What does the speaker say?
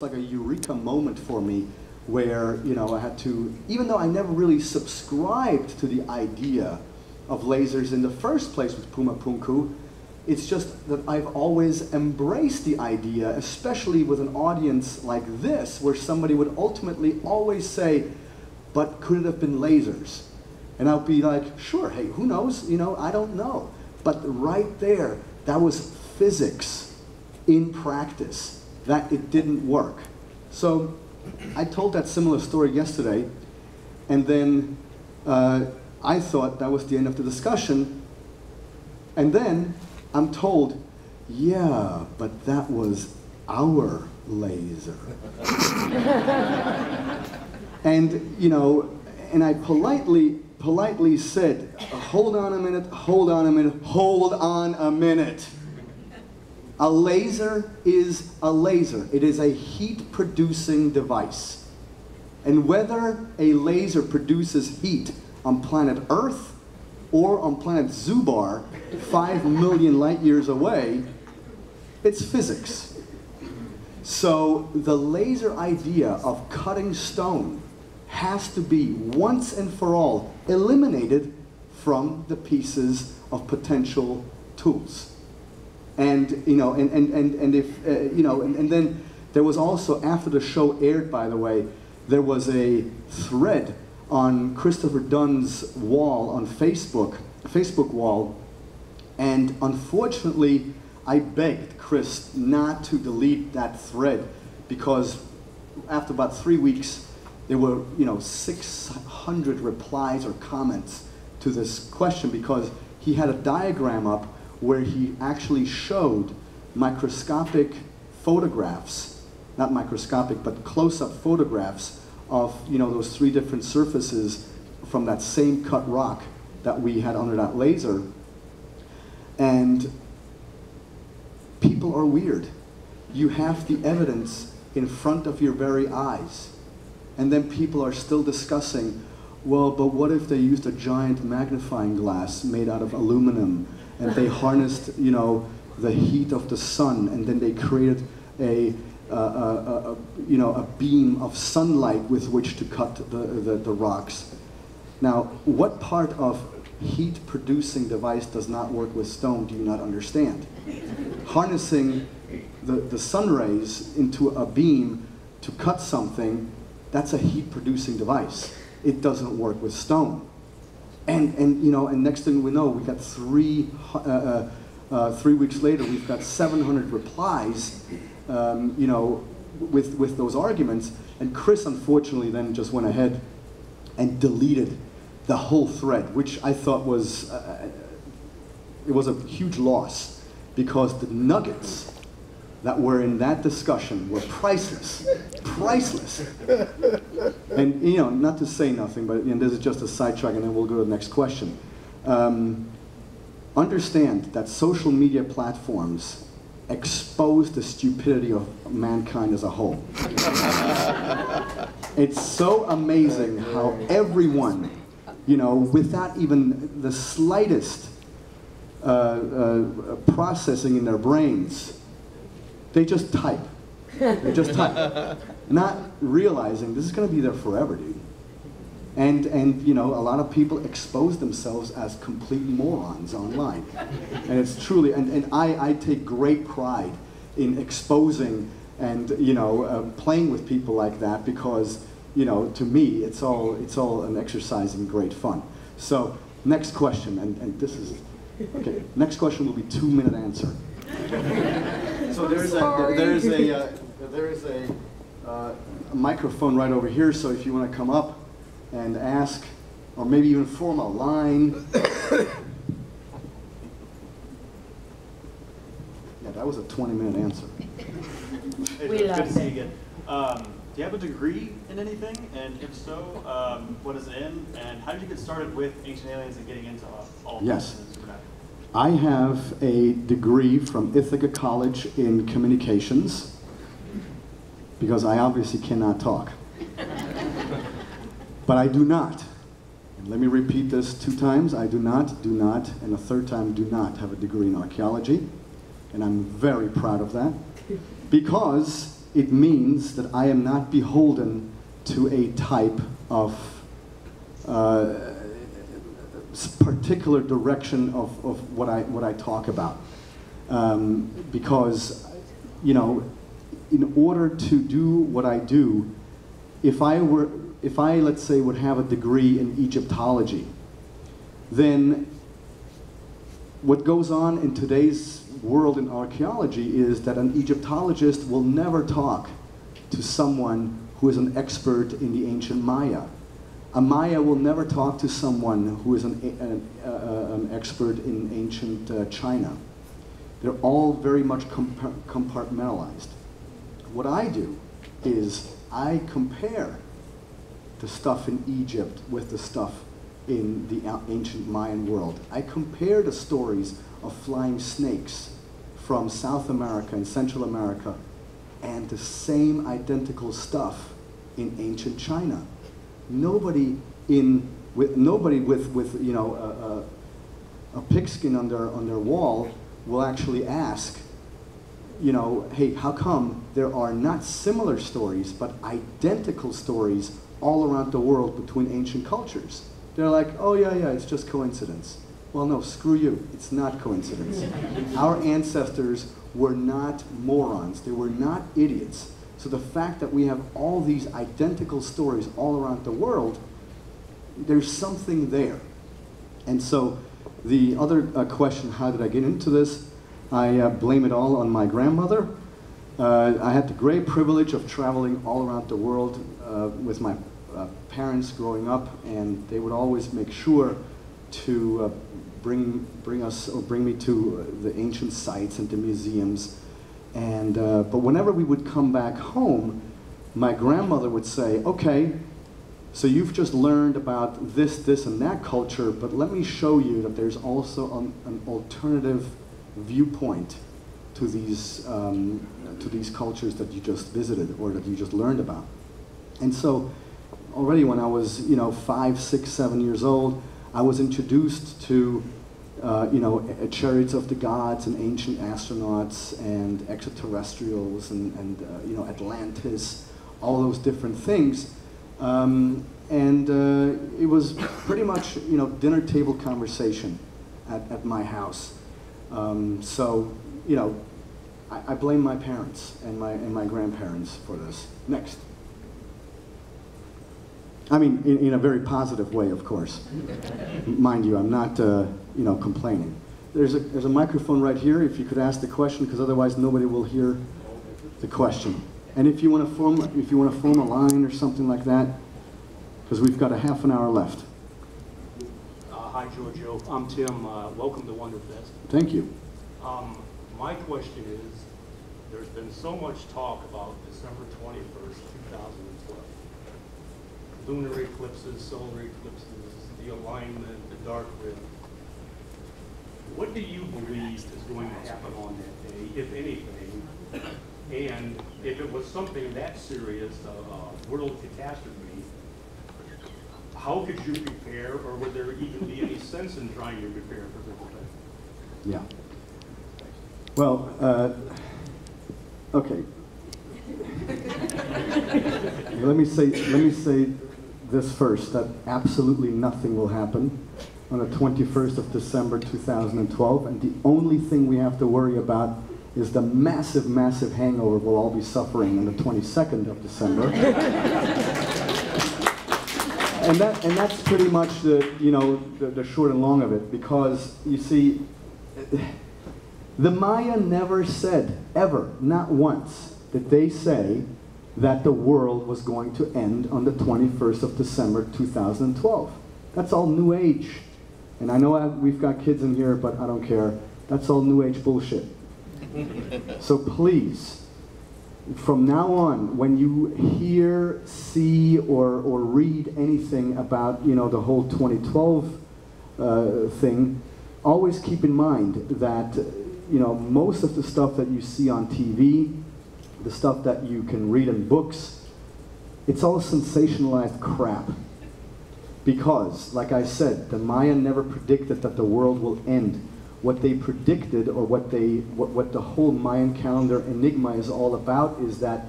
like a eureka moment for me where, you know, I had to, even though I never really subscribed to the idea of lasers in the first place with Puma Punku, it's just that I've always embraced the idea, especially with an audience like this, where somebody would ultimately always say, but could it have been lasers? And I'll be like, sure, hey, who knows? You know, I don't know. But right there, that was physics in practice, that it didn't work. So I told that similar story yesterday, and then I thought that was the end of the discussion, and then I'm told, yeah, but that was our laser. And, you know, and I politely said, hold on a minute, hold on a minute, hold on a minute. A laser is a laser. It is a heat-producing device. And whether a laser produces heat on planet Earth or on planet Zubar, 5 million light years away, it's physics. So the laser idea of cutting stone has to be once and for all eliminated from the pieces of potential tools. And you know, and if you know, and then there was also, after the show aired, by the way, there was a thread on Christopher Dunn's wall on Facebook wall, and unfortunately, I begged Chris not to delete that thread because after about 3 weeks, there were 600 replies or comments to this question because he had a diagram up where he actually showed microscopic photographs, not microscopic, but close-up photographs of those 3 different surfaces from that same cut rock that we had under that laser. And people are weird. You have the evidence in front of your very eyes. And then people are still discussing, well, but what if they used a giant magnifying glass made out of aluminum and they harnessed, the heat of the sun, and then they created a beam of sunlight with which to cut the rocks. Now, what part of heat-producing device does not work with stone do you not understand? Harnessing the sun rays into a beam to cut something, that's a heat-producing device. It doesn't work with stone. And next thing we know, we got 3 weeks later, we've got 700 replies, with those arguments. And Chris, unfortunately, then just went ahead and deleted the whole thread, which I thought was, it was a huge loss because the nuggets that were in that discussion were priceless, priceless. And not to say nothing, but this is just a sidetrack, and then we'll go to the next question. Understand that social media platforms expose the stupidity of mankind as a whole. It's so amazing how everyone, without even the slightest processing in their brains, they just type. They just type, not realizing this is going to be there forever, dude. And a lot of people expose themselves as complete morons online, and it's truly. And I take great pride in exposing and playing with people like that because to me it's all an exercise in great fun. So next question, and this is okay. Next question will be 2-minute answer. So there is a microphone right over here, so if you want to come up and ask, or maybe even form a line. Yeah, that was a 20-minute answer. Hey, good to see you again. Do you have a degree in anything? And if so, what is it in? And how did you get started with Ancient Aliens and getting into all yes. things supernatural? I have a degree from Ithaca College in communications, because I obviously cannot talk. But I do not, and let me repeat this 2 times, I do not, and a 3rd time do not have a degree in archaeology, and I'm very proud of that, because it means that I am not beholden to a type of particular direction of what I talk about. Because, you know, in order to do what I do, if I, let's say, would have a degree in Egyptology, then what goes on in today's world in archaeology is that an Egyptologist will never talk to someone who is an expert in the ancient Maya. A Maya will never talk to someone who is an expert in ancient China. They're all very much compartmentalized. What I do is I compare the stuff in Egypt with the stuff in the ancient Mayan world. I compare the stories of flying snakes from South America and Central America and the same identical stuff in ancient China. Nobody with you know a pigskin on their wall will actually ask, you know, hey, how come there are not similar stories but identical stories all around the world between ancient cultures? They're like, oh yeah, it's just coincidence. Well, no, screw you. It's not coincidence. Our ancestors were not morons. They were not idiots. So the fact that we have all these identical stories all around the world, there's something there. And so the other question, how did I get into this? I blame it all on my grandmother. I had the great privilege of traveling all around the world with my parents growing up, and they would always make sure to bring me to the ancient sites and the museums. And but whenever we would come back home, my grandmother would say, okay, so you've just learned about this and that culture, but let me show you that there's also an alternative viewpoint to these cultures that you just visited or that you just learned about. And so already when I was, you know, 5, 6, 7 years old, I was introduced to you know, chariots of the gods and ancient astronauts and extraterrestrials and you know, Atlantis, all those different things. It was pretty much, you know, dinner table conversation at my house. So, you know, I blame my parents and my grandparents for this. Next. I mean, in a very positive way, of course. Mind you, I'm not, you know, complaining. There's a microphone right here. If you could ask the question, because otherwise nobody will hear the question. And if you want to form a line or something like that, because we've got a half an hour left. Hi, Giorgio. I'm Tim. Welcome to Wonderfest. Thank you. My question is, there's been so much talk about December 21st, 2012. Lunar eclipses, solar eclipses, the alignment, the dark rim. What do you believe is going to happen on that day, if anything? And if it was something that serious, a world catastrophe, how could you prepare, or would there even be any sense in trying to prepare for such a thing? Yeah. Well, okay. Let me say this first, that absolutely nothing will happen on the 21st of December 2012, and the only thing we have to worry about is the massive, massive hangover we'll all be suffering on the 22nd of December. and that's pretty much the, you know, the short and long of it, because you see, the Maya never said, ever, not once, did they say that the world was going to end on the 21st of December 2012. That's all New Age. And I know we've got kids in here, but I don't care. That's all New Age bullshit. So please, from now on, when you hear, see, or read anything about, you know, the whole 2012 thing, always keep in mind that, you know, most of the stuff that you see on TV, the stuff that you can read in books, it's all sensationalized crap. Because, like I said, the Maya never predicted that the world will end. What they predicted, or what the whole Mayan calendar enigma is all about, is that